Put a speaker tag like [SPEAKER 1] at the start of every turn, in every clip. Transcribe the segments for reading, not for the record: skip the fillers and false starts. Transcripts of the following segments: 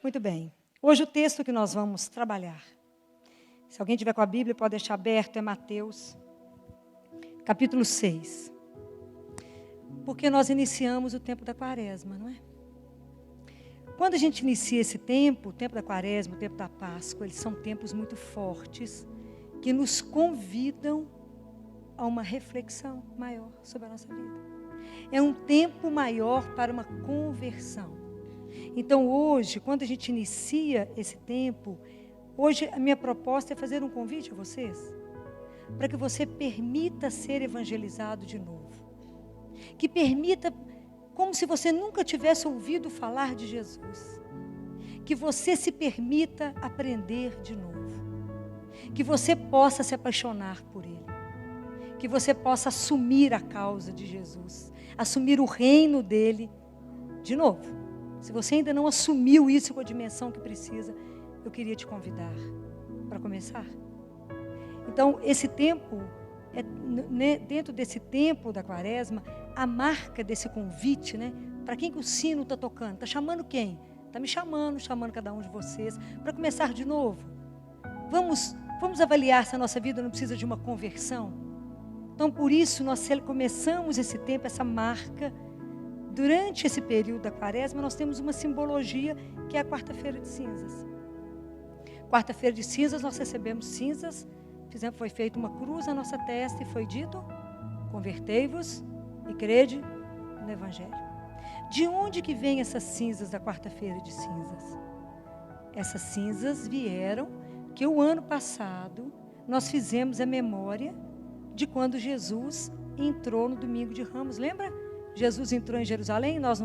[SPEAKER 1] Muito bem. Hoje o texto que nós vamos trabalhar, se alguém tiver com a Bíblia, pode deixar aberto, é Mateus, capítulo 6. Porque nós iniciamos o tempo da quaresma, não é? Quando a gente inicia esse tempo, o tempo da quaresma, o tempo da Páscoa, eles são tempos muito fortes, que nos convidam a uma reflexão maior sobre a nossa vida. É um tempo maior para uma conversão. Então hoje, quando a gente inicia esse tempo, hoje a minha proposta é fazer um convite a vocês, para que você permita ser evangelizado de novo. Que permita, como se você nunca tivesse ouvido falar de Jesus. Que você se permita aprender de novo. Que você possa se apaixonar por Ele. Que você possa assumir a causa de Jesus. Assumir o reino dEle de novo. Se você ainda não assumiu isso com a dimensão que precisa, eu queria te convidar para começar. Então, esse tempo, dentro desse tempo da quaresma, a marca desse convite, né? Para quem que o sino está tocando? Está chamando quem? Está me chamando cada um de vocês, para começar de novo. Vamos avaliar se a nossa vida não precisa de uma conversão. Então, por isso, nós começamos esse tempo, essa marca. Durante esse período da quaresma, nós temos uma simbologia que é a quarta-feira de cinzas. Quarta-feira de cinzas, nós recebemos cinzas, foi feita uma cruz na nossa testa e foi dito: convertei-vos e crede no Evangelho. De onde que vem essas cinzas da quarta-feira de cinzas? Essas cinzas vieram que o ano passado nós fizemos a memória de quando Jesus entrou no domingo de Ramos, lembra? Jesus entrou em Jerusalém, nós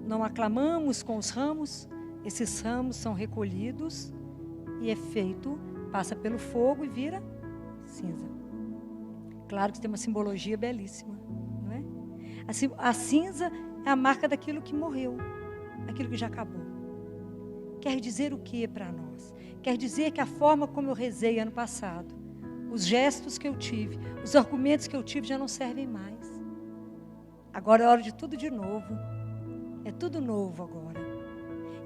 [SPEAKER 1] não aclamamos com os ramos, esses ramos são recolhidos e é feito, passa pelo fogo e vira cinza. Claro que tem uma simbologia belíssima, não é? A cinza é a marca daquilo que morreu, aquilo que já acabou. Quer dizer o que para nós? Quer dizer que a forma como eu rezei ano passado, os gestos que eu tive, os argumentos que eu tive já não servem mais. Agora é hora de tudo de novo. É tudo novo agora.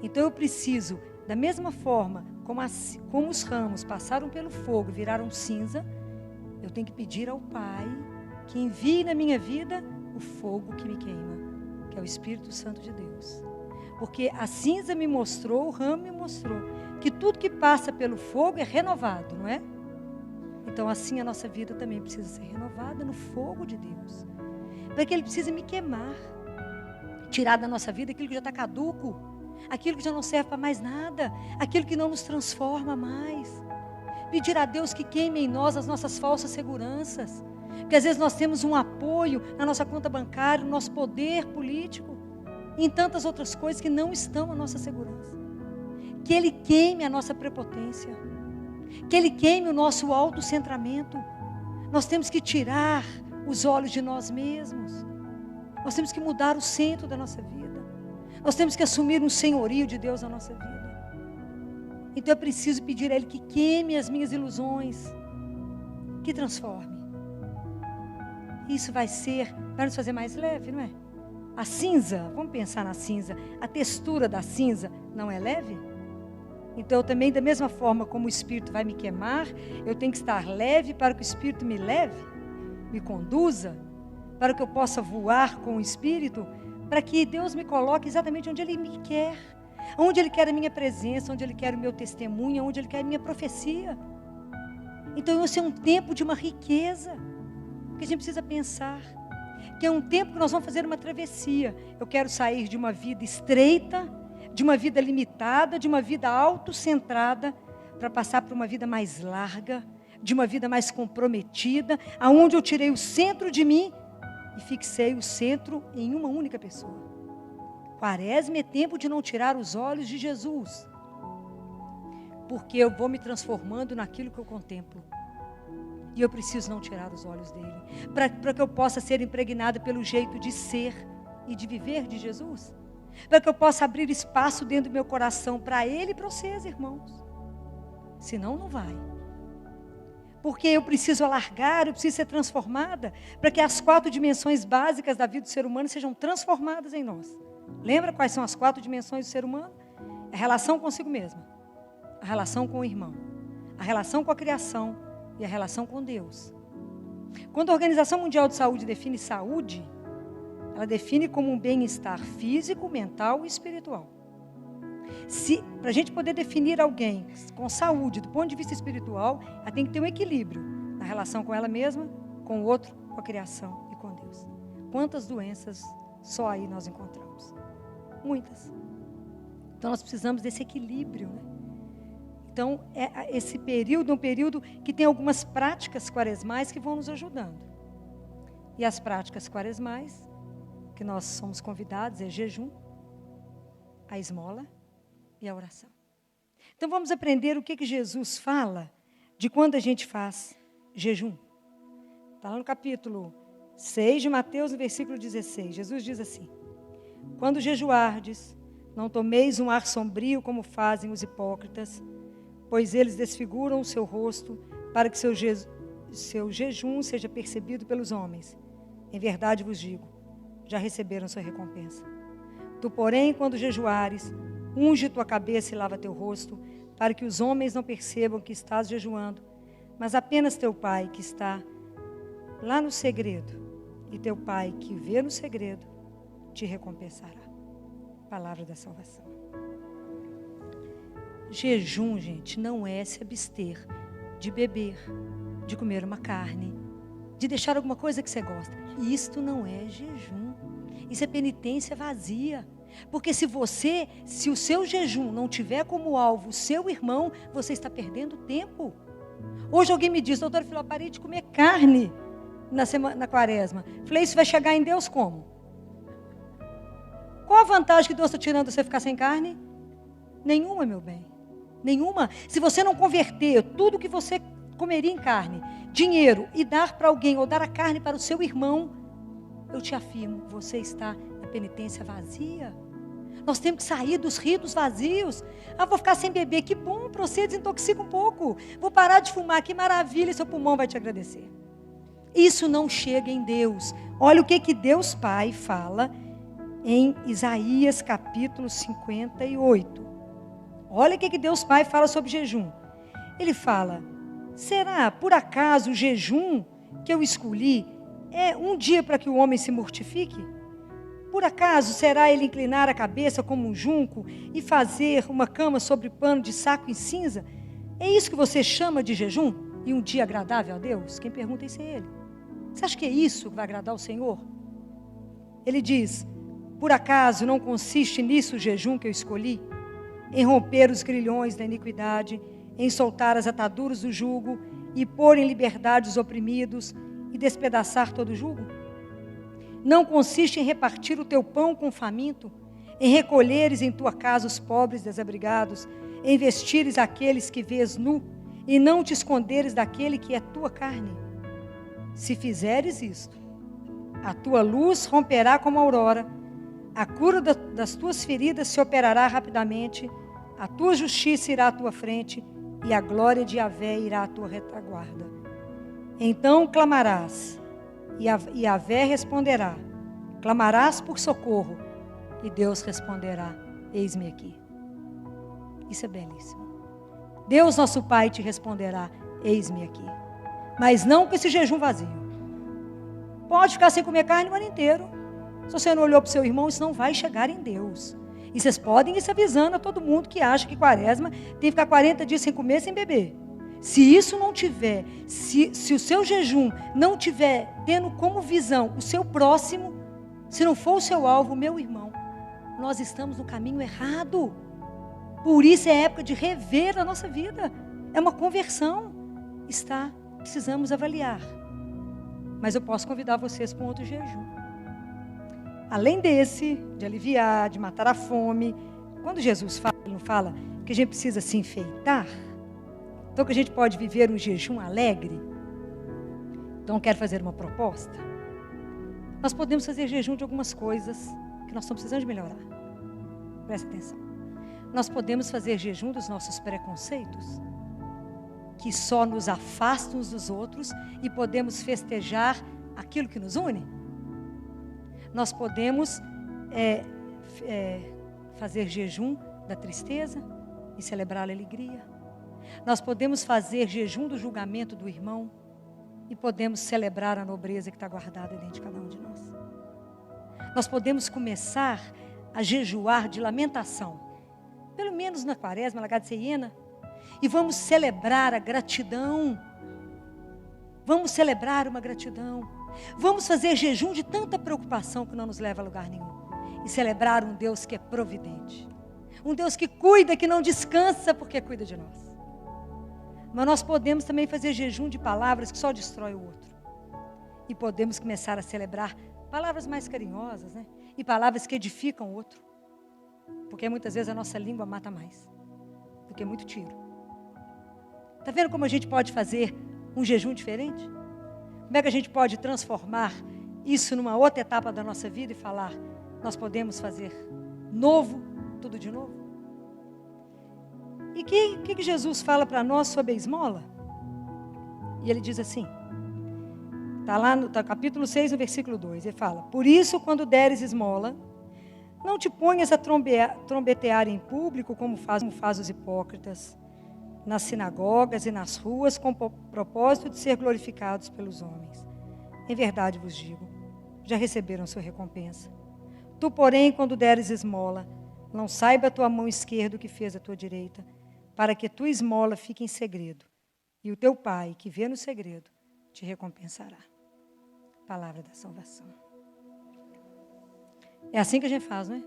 [SPEAKER 1] Então eu preciso, da mesma forma como os ramos passaram pelo fogo e viraram cinza, eu tenho que pedir ao Pai que envie na minha vida o fogo que me queima, que é o Espírito Santo de Deus. Porque a cinza me mostrou, o ramo me mostrou, que tudo que passa pelo fogo é renovado, não é? Então assim a nossa vida também precisa ser renovada no fogo de Deus. Para que Ele precisa me queimar, tirar da nossa vida aquilo que já está caduco, aquilo que já não serve para mais nada, aquilo que não nos transforma mais. Pedir a Deus que queime em nós as nossas falsas seguranças, porque às vezes nós temos um apoio na nossa conta bancária, no nosso poder político, e em tantas outras coisas que não estão a nossa segurança. Que Ele queime a nossa prepotência, que Ele queime o nosso autocentramento. Nós temos que tirar os olhos de nós mesmos. Nós temos que mudar o centro da nossa vida. Nós temos que assumir um senhorio de Deus na nossa vida. Então eu preciso pedir a Ele que queime as minhas ilusões, que transforme. Isso vai nos fazer mais leve, não é? A cinza, vamos pensar na cinza, a textura da cinza não é leve? Então eu também, da mesma forma como o Espírito vai me queimar, eu tenho que estar leve para que o Espírito me leve, me conduza, para que eu possa voar com o Espírito, para que Deus me coloque exatamente onde Ele me quer, onde Ele quer a minha presença, onde Ele quer o meu testemunho, onde Ele quer a minha profecia. Então esse é um tempo de uma riqueza, que a gente precisa pensar, que é um tempo que nós vamos fazer uma travessia. Eu quero sair de uma vida estreita, de uma vida limitada, de uma vida autocentrada, para passar por uma vida mais larga, de uma vida mais comprometida, aonde eu tirei o centro de mim e fixei o centro em uma única pessoa. Quaresma é tempo de não tirar os olhos de Jesus, porque eu vou me transformando naquilo que eu contemplo. E eu preciso não tirar os olhos dele, para que eu possa ser impregnada pelo jeito de ser e de viver de Jesus, para que eu possa abrir espaço dentro do meu coração para Ele e para vocês, irmãos. Senão não vai. Porque eu preciso alargar, eu preciso ser transformada, para que as 4 dimensões básicas da vida do ser humano sejam transformadas em nós. Lembra quais são as 4 dimensões do ser humano? A relação consigo mesma, a relação com o irmão, a relação com a criação e a relação com Deus. Quando a Organização Mundial de Saúde define saúde, ela define como um bem-estar físico, mental e espiritual. Para a gente poder definir alguém com saúde, do ponto de vista espiritual, ela tem que ter um equilíbrio na relação com ela mesma, com o outro, com a criação e com Deus. Quantas doenças só aí nós encontramos? Muitas. Então nós precisamos desse equilíbrio, né? Então, esse período é um período que tem algumas práticas quaresmais que vão nos ajudando. E as práticas quaresmais, que nós somos convidados, é jejum, a esmola e a oração. Então, vamos aprender o que Jesus fala de quando a gente faz jejum. Está lá no capítulo 6 de Mateus, no versículo 16. Jesus diz assim: quando jejuardes, não tomeis um ar sombrio como fazem os hipócritas, pois eles desfiguram o seu rosto para que seu jejum seja percebido pelos homens. Em verdade vos digo, já receberam sua recompensa. Tu, porém, quando jejuares, unge tua cabeça e lava teu rosto, para que os homens não percebam que estás jejuando, mas apenas teu Pai que está lá no segredo, e teu Pai que vê no segredo, te recompensará. Palavra da salvação. Jejum, gente, não é se abster de beber, de comer uma carne, de deixar alguma coisa que você gosta. Isto não é jejum. Isso é penitência vazia. Porque se o seu jejum não tiver como alvo o seu irmão, você está perdendo tempo. Hoje alguém me disse: doutora Filó, parei de comer carne na quaresma. Falei: isso vai chegar em Deus como? Qual a vantagem que Deus está tirando de você ficar sem carne? Nenhuma, meu bem. Nenhuma. Se você não converter tudo que você comeria em carne, dinheiro, e dar para alguém, ou dar a carne para o seu irmão, eu te afirmo, você está na penitência vazia. Nós temos que sair dos ritos vazios. Vou ficar sem beber, que bom, para você desintoxica um pouco. Vou parar de fumar, que maravilha, seu pulmão vai te agradecer. Isso não chega em Deus. Olha o que Deus Pai fala em Isaías capítulo 58. Olha o que Deus Pai fala sobre jejum. Ele fala: será por acaso o jejum que eu escolhi é um dia para que o homem se mortifique? Por acaso será ele inclinar a cabeça como um junco e fazer uma cama sobre pano de saco em cinza? É isso que você chama de jejum? E um dia agradável a Deus? Quem pergunta isso é ele. Você acha que é isso que vai agradar ao Senhor? Ele diz: por acaso não consiste nisso o jejum que eu escolhi? Em romper os grilhões da iniquidade, em soltar as ataduras do jugo, e pôr em liberdade os oprimidos, e despedaçar todo o jugo? Não consiste em repartir o teu pão com o faminto, em recolheres em tua casa os pobres desabrigados, em vestires aqueles que vês nu, e não te esconderes daquele que é tua carne? Se fizeres isto, a tua luz romperá como a aurora, a cura das tuas feridas se operará rapidamente, a tua justiça irá à tua frente, e a glória de Yahvé irá à tua retaguarda. Então clamarás, e Yahvé responderá. Clamarás por socorro, e Deus responderá: eis-me aqui. Isso é belíssimo. Deus, nosso Pai, te responderá: eis-me aqui. Mas não com esse jejum vazio. Pode ficar sem comer carne o ano inteiro. Se você não olhou para o seu irmão, isso não vai chegar em Deus. E vocês podem ir se avisando a todo mundo que acha que quaresma tem que ficar 40 dias sem comer, sem beber. Se isso não tiver, se o seu jejum não tiver tendo como visão o seu próximo, se não for o seu alvo, meu irmão, nós estamos no caminho errado. Por isso é época de rever a nossa vida. É uma conversão. Precisamos avaliar. Mas eu posso convidar vocês para um outro jejum. Além desse, de aliviar, de matar a fome. Quando Jesus fala, ele não fala que a gente precisa se enfeitar? Então que a gente pode viver um jejum alegre? Então eu quero fazer uma proposta. Nós podemos fazer jejum de algumas coisas que nós estamos precisando de melhorar. Presta atenção. Nós podemos fazer jejum dos nossos preconceitos, que só nos afastam uns dos outros, e podemos festejar aquilo que nos une. Nós podemos fazer jejum da tristeza e celebrar a alegria. Nós podemos fazer jejum do julgamento do irmão e podemos celebrar a nobreza que está guardada dentro de cada um de nós. Nós podemos começar a jejuar de lamentação, pelo menos na quaresma, na Hiena, e vamos celebrar a gratidão. Vamos celebrar uma gratidão. Vamos fazer jejum de tanta preocupação que não nos leva a lugar nenhum. E celebrar um Deus que é providente. Um Deus que cuida, que não descansa porque cuida de nós. Mas nós podemos também fazer jejum de palavras que só destrói o outro. E podemos começar a celebrar palavras mais carinhosas, né? E palavras que edificam o outro. Porque muitas vezes a nossa língua mata mais do que muito tiro. Está vendo como a gente pode fazer um jejum diferente? Como é que a gente pode transformar isso numa outra etapa da nossa vida e falar, nós podemos fazer novo, tudo de novo? E o que Jesus fala para nós sobre a esmola? E ele diz assim, está lá no capítulo 6, no versículo 2, ele fala, por isso quando deres esmola, não te ponhas a trombetear em público como faz os hipócritas, nas sinagogas e nas ruas, com o propósito de ser glorificados pelos homens. Em verdade vos digo, já receberam sua recompensa. Tu, porém, quando deres esmola, não saiba a tua mão esquerda o que fez a tua direita, para que tua esmola fique em segredo, e o teu Pai, que vê no segredo, te recompensará. Palavra da salvação. É assim que a gente faz, não é?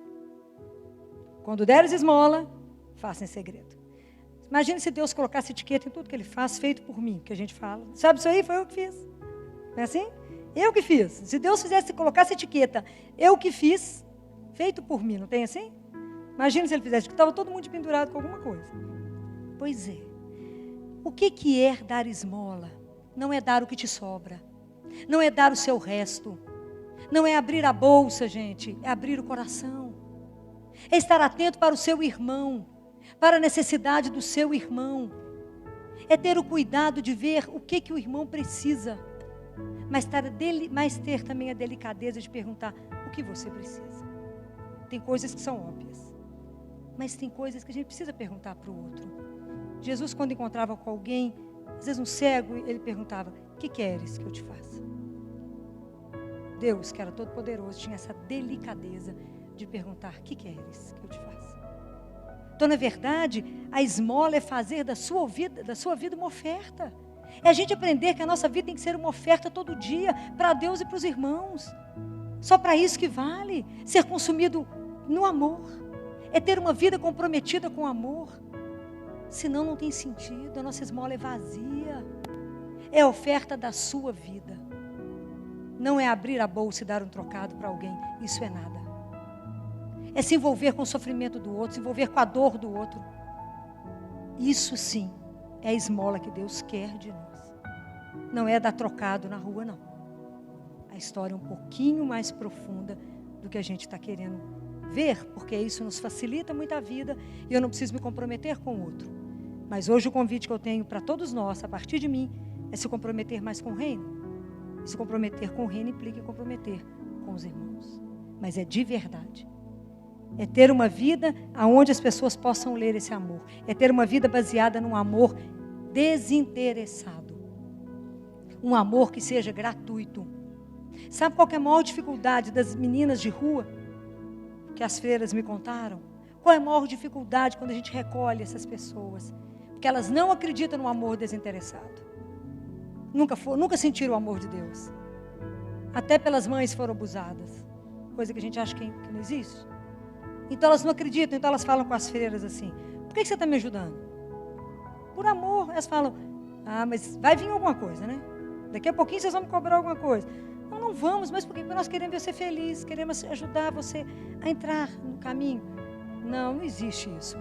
[SPEAKER 1] Quando deres esmola, faça em segredo. Imagine se Deus colocasse etiqueta em tudo que Ele faz, feito por mim, que a gente fala. Sabe isso aí? Foi eu que fiz. Não é assim? Eu que fiz. Se Deus colocasse etiqueta, eu que fiz, feito por mim, não tem assim? Imagine se Ele fizesse, que estava todo mundo pendurado com alguma coisa. Pois é. O que é dar esmola? Não é dar o que te sobra. Não é dar o seu resto. Não é abrir a bolsa, gente. É abrir o coração. É estar atento para o seu irmão. Para a necessidade do seu irmão. É ter o cuidado de ver o que o irmão precisa. Mas ter também a delicadeza de perguntar o que você precisa. Tem coisas que são óbvias. Mas tem coisas que a gente precisa perguntar para o outro. Jesus, quando encontrava com alguém, às vezes um cego, ele perguntava, o que queres que eu te faça? Deus, que era todo poderoso, tinha essa delicadeza de perguntar, o que queres que eu te faça? Então, na verdade, a esmola é fazer da sua vida uma oferta. É a gente aprender que a nossa vida tem que ser uma oferta todo dia para Deus e para os irmãos. Só para isso que vale ser consumido no amor. É ter uma vida comprometida com o amor. Senão não tem sentido, a nossa esmola é vazia. É a oferta da sua vida. Não é abrir a bolsa e dar um trocado para alguém. Isso é nada. É se envolver com o sofrimento do outro, se envolver com a dor do outro. Isso sim é a esmola que Deus quer de nós. Não é dar trocado na rua, não. A história é um pouquinho mais profunda do que a gente está querendo ver, porque isso nos facilita muito a vida e eu não preciso me comprometer com o outro. Mas hoje o convite que eu tenho para todos nós, a partir de mim, é se comprometer mais com o reino. E se comprometer com o reino implica comprometer com os irmãos. Mas é de verdade. É ter uma vida onde as pessoas possam ler esse amor. É ter uma vida baseada num amor desinteressado. Um amor que seja gratuito. Sabe qual que é a maior dificuldade das meninas de rua? Que as freiras me contaram. Qual é a maior dificuldade quando a gente recolhe essas pessoas? Porque elas não acreditam no amor desinteressado. Nunca sentiram o amor de Deus. Até pelas mães foram abusadas. Coisa que a gente acha que não existe. Então elas não acreditam, então elas falam com as freiras assim, por que você está me ajudando? Por amor. Elas falam, mas vai vir alguma coisa, né? Daqui a pouquinho vocês vão me cobrar alguma coisa. Não vamos, mas porque nós queremos ver você feliz, queremos ajudar você a entrar no caminho. Não existe isso.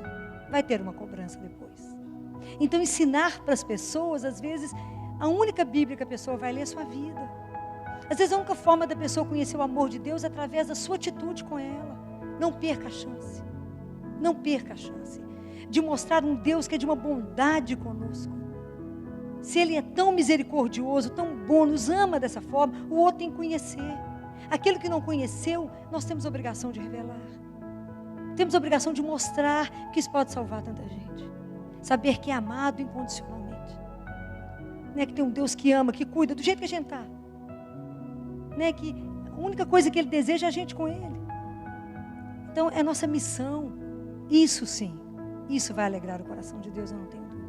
[SPEAKER 1] Vai ter uma cobrança depois. Então ensinar para as pessoas, às vezes, a única Bíblia que a pessoa vai ler é a sua vida. Às vezes a única forma da pessoa conhecer o amor de Deus é através da sua atitude com ela. Não perca a chance. Não perca a chance de mostrar um Deus que é de uma bondade conosco. Se Ele é tão misericordioso, tão bom, nos ama dessa forma, o outro tem que conhecer. Aquilo que não conheceu, nós temos a obrigação de revelar. Temos a obrigação de mostrar que isso pode salvar tanta gente. Saber que é amado incondicionalmente. Né? Que tem um Deus que ama, que cuida, do jeito que a gente está. Né? Que a única coisa que Ele deseja é a gente com Ele. Então, é nossa missão. Isso sim, isso vai alegrar o coração de Deus, eu não tenho dúvida.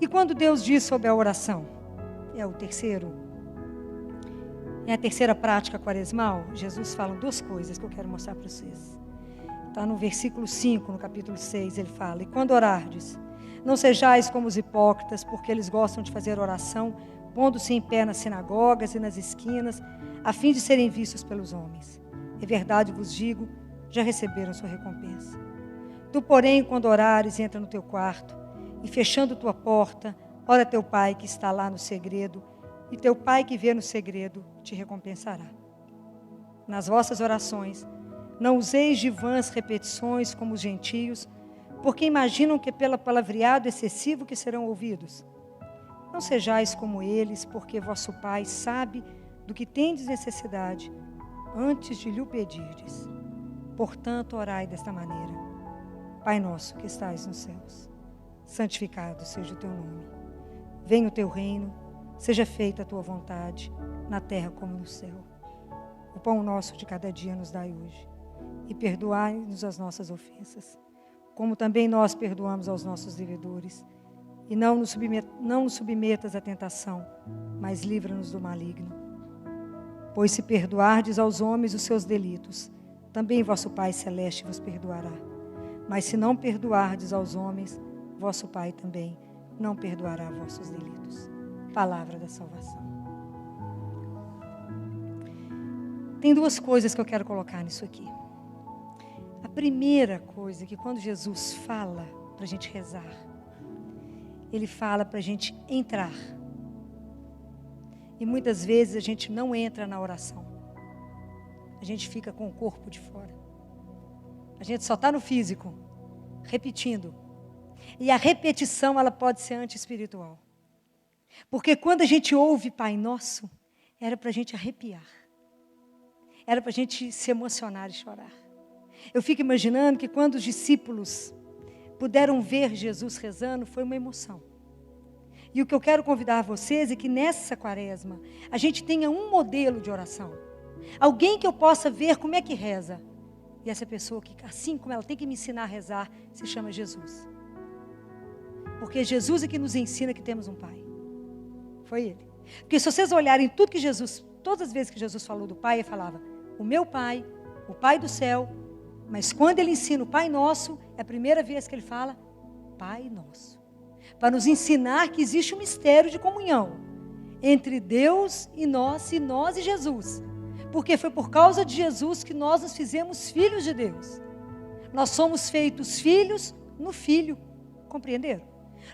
[SPEAKER 1] E quando Deus diz sobre a oração, é a terceira prática quaresmal, Jesus fala duas coisas que eu quero mostrar para vocês. Está no versículo 5, no capítulo 6, ele fala: e quando orardes, não sejais como os hipócritas, porque eles gostam de fazer oração, pondo-se em pé nas sinagogas e nas esquinas, a fim de serem vistos pelos homens. É verdade vos digo, já receberam sua recompensa. Tu, porém, quando orares, entra no teu quarto, e fechando tua porta, ora teu pai que está lá no segredo, e teu pai que vê no segredo te recompensará. Nas vossas orações, não useis de vãs repetições como os gentios, porque imaginam que pelo palavreado excessivo que serão ouvidos. Não sejais como eles, porque vosso Pai sabe do que tendes necessidade, antes de lhe o pedirdes. Portanto, orai desta maneira: Pai nosso que estais nos céus, santificado seja o teu nome. Venha o teu reino, seja feita a tua vontade, na terra como no céu. O pão nosso de cada dia nos dai hoje, e perdoai-nos as nossas ofensas, como também nós perdoamos aos nossos devedores. E não nos submetas à tentação, mas livra-nos do maligno. Pois se perdoardes aos homens os seus delitos, também vosso Pai Celeste vos perdoará. Mas se não perdoardes aos homens, vosso Pai também não perdoará vossos delitos. Palavra da salvação. Tem duas coisas que eu quero colocar nisso aqui. A primeira coisa é que quando Jesus fala para a gente rezar, Ele fala para a gente entrar. E muitas vezes a gente não entra na oração. A gente fica com o corpo de fora. A gente só está no físico, repetindo. E a repetição, ela pode ser anti-espiritual. Porque quando a gente ouve Pai Nosso, era para a gente arrepiar. Era para a gente se emocionar e chorar. Eu fico imaginando que quando os discípulos puderam ver Jesus rezando, foi uma emoção. E o que eu quero convidar vocês é que nessa quaresma, a gente tenha um modelo de oração. Alguém que eu possa ver como é que reza. E essa pessoa que, assim como ela tem que me ensinar a rezar, se chama Jesus. Porque Jesus é que nos ensina que temos um Pai. Foi Ele. Porque se vocês olharem tudo que Jesus, todas as vezes que Jesus falou do Pai, Ele falava: o meu Pai, o Pai do céu. Mas quando Ele ensina o Pai Nosso, é a primeira vez que Ele fala Pai Nosso. Para nos ensinar que existe um mistério de comunhão entre Deus e nós e Jesus. Porque foi por causa de Jesus que nós nos fizemos filhos de Deus. Nós somos feitos filhos no Filho. Compreenderam?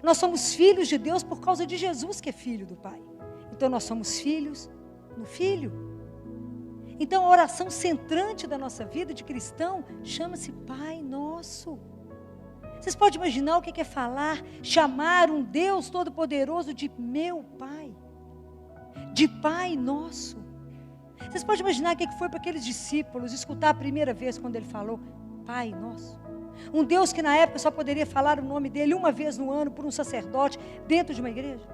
[SPEAKER 1] Nós somos filhos de Deus por causa de Jesus, que é filho do Pai. Então nós somos filhos no Filho. Então a oração centrante da nossa vida de cristão chama-se Pai Nosso. Vocês podem imaginar o que é falar, chamar um Deus Todo-Poderoso de meu Pai, de Pai Nosso. Vocês podem imaginar o que foi para aqueles discípulos escutar a primeira vez quando Ele falou Pai Nosso? Um Deus que na época só poderia falar o nome dEle uma vez no ano por um sacerdote dentro de uma igreja.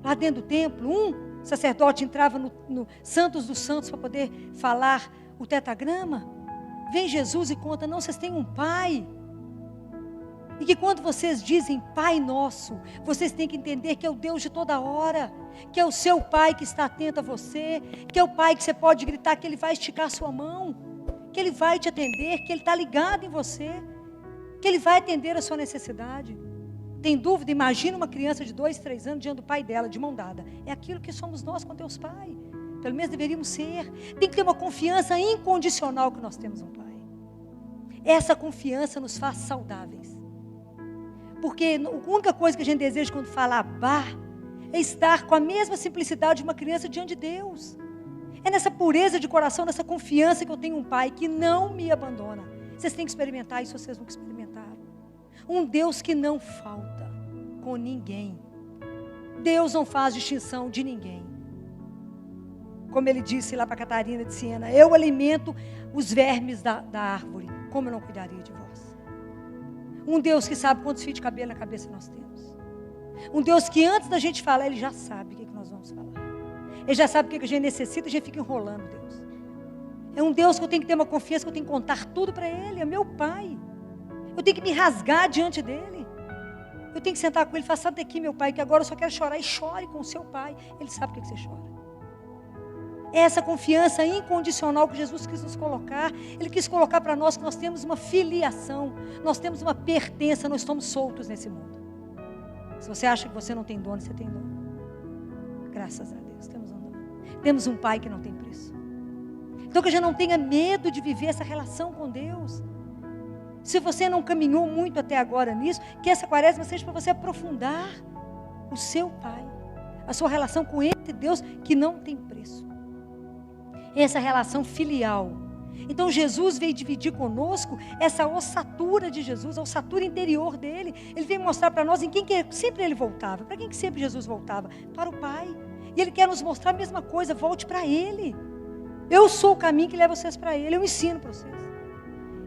[SPEAKER 1] Lá dentro do templo, um sacerdote entrava no Santos dos Santos para poder falar o tetragrama. Vem Jesus e conta: não, vocês têm um Pai. E que quando vocês dizem Pai Nosso, vocês têm que entender que é o Deus de toda hora, que é o seu Pai que está atento a você, que é o Pai que você pode gritar que Ele vai esticar a sua mão, que Ele vai te atender, que Ele está ligado em você, que Ele vai atender a sua necessidade. Tem dúvida? Imagina uma criança de 2, 3 anos diante do pai dela, de mão dada. É aquilo que somos nós com Deus Pai. Pelo menos deveríamos ser. Tem que ter uma confiança incondicional que nós temos um Pai. Essa confiança nos faz saudáveis. Porque a única coisa que a gente deseja quando fala Abá é estar com a mesma simplicidade de uma criança diante de Deus. É nessa pureza de coração, nessa confiança que eu tenho um Pai que não me abandona. Vocês têm que experimentar isso, vocês nunca experimentaram. Um Deus que não falta com ninguém. Deus não faz distinção de ninguém. Como Ele disse lá para Catarina de Siena: eu alimento os vermes da árvore, como eu não cuidaria de vós? Um Deus que sabe quantos fios de cabelo na cabeça nós temos. Um Deus que antes da gente falar, Ele já sabe o que nós vamos falar. Ele já sabe o que a gente necessita, a gente fica enrolando Deus. É um Deus que eu tenho que ter uma confiança, que eu tenho que contar tudo para Ele. É meu Pai. Eu tenho que me rasgar diante dEle. Eu tenho que sentar com Ele e falar, senta aqui, meu Pai, que agora eu só quero chorar. E chore com o seu Pai. Ele sabe o que você chora. É essa confiança incondicional que Jesus quis nos colocar. Ele quis colocar para nós que nós temos uma filiação. Nós temos uma pertença, nós estamos soltos nesse mundo. Se você acha que você não tem dono, você tem dono. Graças a Deus, temos um dono. Temos um Pai que não tem preço. Então que a gente não tenha medo de viver essa relação com Deus. Se você não caminhou muito até agora nisso, que essa quaresma seja para você aprofundar o seu Pai. A sua relação com esse Deus que não tem preço. Essa relação filial. Então Jesus veio dividir conosco essa ossatura de Jesus, a ossatura interior dele. Ele veio mostrar para nós em quem que sempre ele voltava. Para quem que sempre Jesus voltava? Para o Pai. E ele quer nos mostrar a mesma coisa, volte para Ele. Eu sou o caminho que leva vocês para Ele, eu ensino para vocês.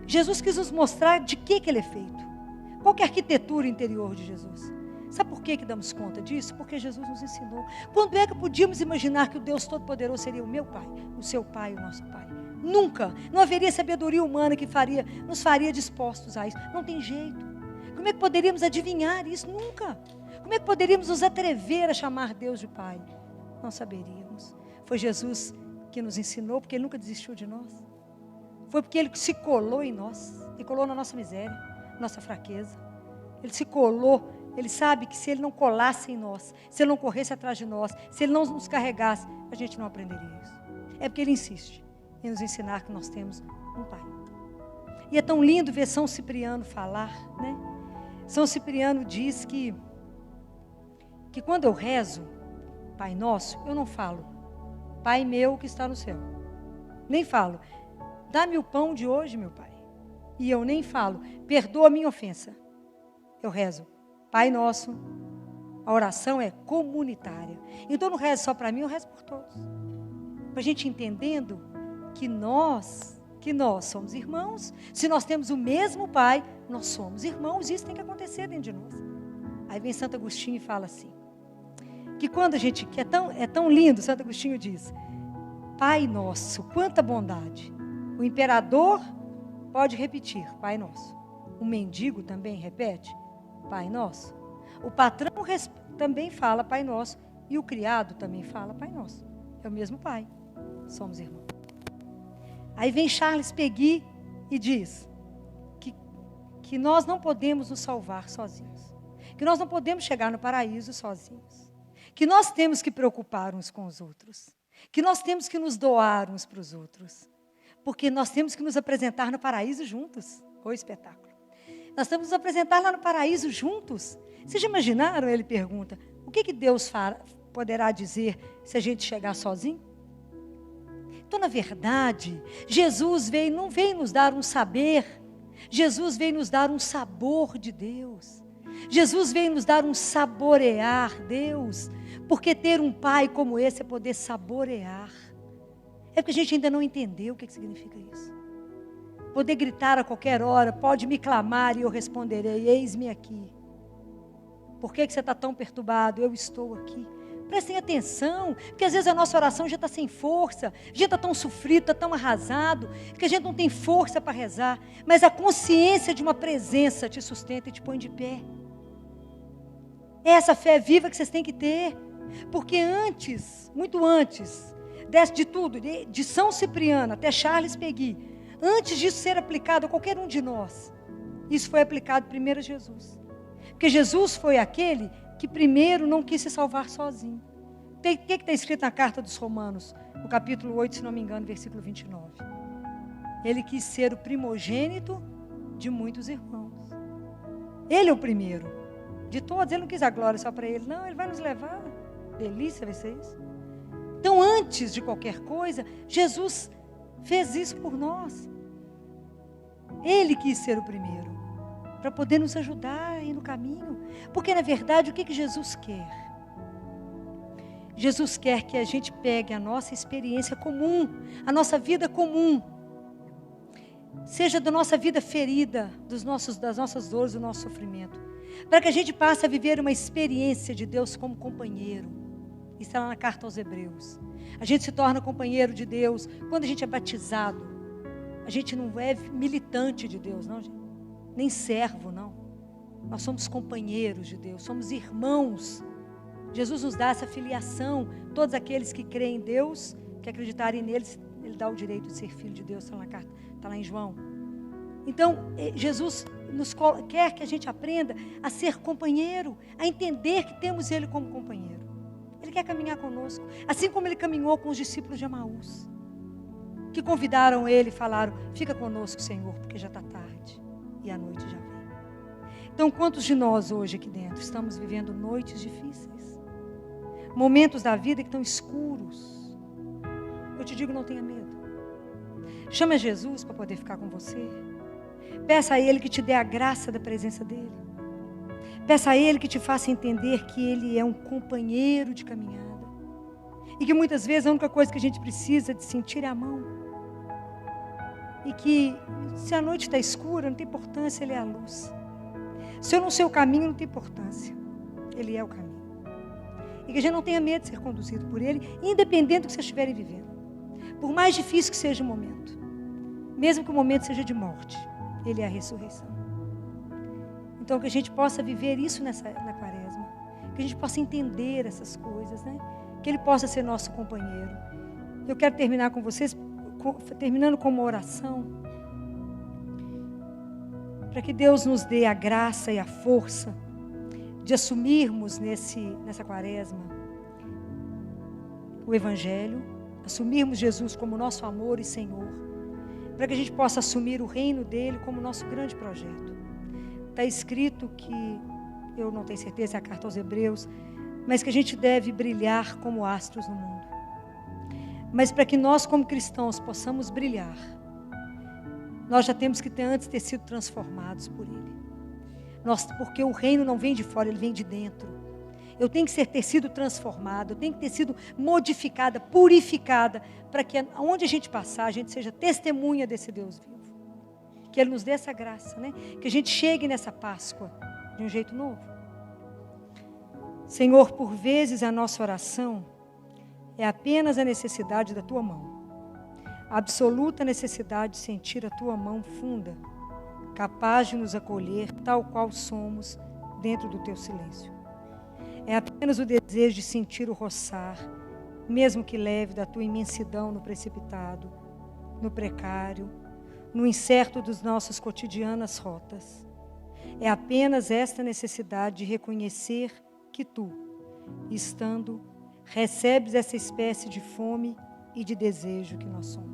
[SPEAKER 1] Jesus quis nos mostrar de que ele é feito. Qual que é a arquitetura interior de Jesus? Sabe por que damos conta disso? Porque Jesus nos ensinou. Quando é que podíamos imaginar que o Deus Todo-Poderoso seria o meu Pai, o seu Pai, o nosso Pai? Nunca. Não haveria sabedoria humana que nos faria dispostos a isso. Não tem jeito. Como é que poderíamos adivinhar isso? Nunca. Como é que poderíamos nos atrever a chamar Deus de Pai? Não saberíamos. Foi Jesus que nos ensinou, porque Ele nunca desistiu de nós. Foi porque Ele se colou em nós. E colou na nossa miséria, nossa fraqueza. Ele se colou. Ele sabe que se Ele não colasse em nós, se Ele não corresse atrás de nós, se Ele não nos carregasse, a gente não aprenderia isso. É porque Ele insiste em nos ensinar que nós temos um Pai. E é tão lindo ver São Cipriano falar, né? São Cipriano diz que quando eu rezo Pai Nosso, eu não falo Pai meu que está no céu. Nem falo, dá-me o pão de hoje, meu Pai. E eu nem falo, perdoa a minha ofensa. Eu rezo Pai Nosso. A oração é comunitária. Então eu não rezo só para mim, eu rezo por todos. Para a gente entendendo que nós somos irmãos. Se nós temos o mesmo Pai, nós somos irmãos. Isso tem que acontecer dentro de nós. Aí vem Santo Agostinho e fala assim, que quando a gente, que é tão lindo, Santo Agostinho diz, Pai Nosso, quanta bondade. O imperador pode repetir, Pai Nosso. O mendigo também repete, Pai Nosso. O patrão também fala Pai Nosso. E o criado também fala Pai Nosso. É o mesmo Pai. Somos irmãos. Aí vem Charles Peguy e diz que nós não podemos nos salvar sozinhos. Que nós não podemos chegar no paraíso sozinhos. Que nós temos que preocupar uns com os outros. Que nós temos que nos doar uns para os outros. Porque nós temos que nos apresentar no paraíso juntos. O espetáculo. Nós temos que nos apresentar lá no paraíso juntos. Vocês já imaginaram? Ele pergunta, o que Deus poderá dizer se a gente chegar sozinho? Então, na verdade, Jesus não veio nos dar um saber. Jesus veio nos dar um sabor de Deus. Jesus veio nos dar um saborear Deus. Porque ter um Pai como esse é poder saborear. É porque a gente ainda não entendeu o que significa isso. Poder gritar a qualquer hora, pode me clamar e eu responderei, eis-me aqui. Por que você está tão perturbado? Eu estou aqui. Prestem atenção, porque às vezes a nossa oração já está sem força, a gente está tão sofrido, está tão arrasado, que a gente não tem força para rezar, mas a consciência de uma presença te sustenta e te põe de pé. É essa fé viva que vocês têm que ter, porque antes, muito antes, de tudo, de São Cipriano até Charles Peguy, antes disso ser aplicado a qualquer um de nós, isso foi aplicado primeiro a Jesus. Porque Jesus foi aquele que primeiro não quis se salvar sozinho. O que está escrito na carta dos Romanos, no capítulo 8, se não me engano, versículo 29? Ele quis ser o primogênito de muitos irmãos. Ele é o primeiro de todos. Ele não quis a glória só para ele. Não, ele vai nos levar. Delícia vai ser isso. Então, antes de qualquer coisa, Jesus fez isso por nós. Ele quis ser o primeiro, para poder nos ajudar aí no caminho. Porque, na verdade, o que Jesus quer? Jesus quer que a gente pegue a nossa experiência comum, a nossa vida comum. seja da nossa vida ferida, das nossas dores, do nosso sofrimento. Para que a gente passe a viver uma experiência de Deus como companheiro. Isso está lá na carta aos Hebreus. A gente se torna companheiro de Deus quando a gente é batizado. A gente não é militante de Deus, não, gente. Nem servo, não. Nós somos companheiros de Deus, somos irmãos. Jesus nos dá essa filiação. Todos aqueles que creem em Deus, que acreditarem nele, Ele dá o direito de ser filho de Deus. Está lá na carta, está lá em João. Então, Jesus quer que a gente aprenda a ser companheiro, a entender que temos Ele como companheiro. Ele quer caminhar conosco, assim como Ele caminhou com os discípulos de Emaús, que convidaram Ele e falaram: fica conosco, Senhor, porque já está tarde e a noite já vem. Então, quantos de nós hoje aqui dentro estamos vivendo noites difíceis? Momentos da vida que estão escuros. Eu te digo, não tenha medo. Chama Jesus para poder ficar com você. Peça a Ele que te dê a graça da presença dEle. Peça a Ele que te faça entender que Ele é um companheiro de caminhada. E que muitas vezes a única coisa que a gente precisa de sentir é a mão. E que se a noite está escura, não tem importância, Ele é a luz. Se eu não sei o caminho, não tem importância. Ele é o caminho. E que a gente não tenha medo de ser conduzido por Ele, independente do que vocês estiverem vivendo. Por mais difícil que seja o momento. Mesmo que o momento seja de morte. Ele é a ressurreição. Então, que a gente possa viver isso na quaresma. Que a gente possa entender essas coisas, né? Que Ele possa ser nosso companheiro. Eu quero terminar com vocês, terminando com uma oração. Para que Deus nos dê a graça e a força de assumirmos nessa quaresma o Evangelho, assumirmos Jesus como nosso amor e Senhor, para que a gente possa assumir o reino dEle como nosso grande projeto. Está escrito que, eu não tenho certeza, é a carta aos Hebreus, mas que a gente deve brilhar como astros no mundo. Mas para que nós, como cristãos, possamos brilhar, nós já temos que antes ter sido transformados por Ele. Porque o reino não vem de fora, ele vem de dentro. Eu tenho que ter sido transformada, eu tenho que ter sido modificada, purificada, para que onde a gente passar, a gente seja testemunha desse Deus vivo. Que Ele nos dê essa graça, né? Que a gente chegue nessa Páscoa de um jeito novo. Senhor, por vezes a nossa oração é apenas a necessidade da Tua mão. A absoluta necessidade de sentir a Tua mão funda, capaz de nos acolher tal qual somos dentro do Teu silêncio. É apenas o desejo de sentir o roçar, mesmo que leve, da Tua imensidão no precipitado, no precário, no incerto dos nossas cotidianas rotas. É apenas esta necessidade de reconhecer que Tu, estando, recebes essa espécie de fome e de desejo que nós somos.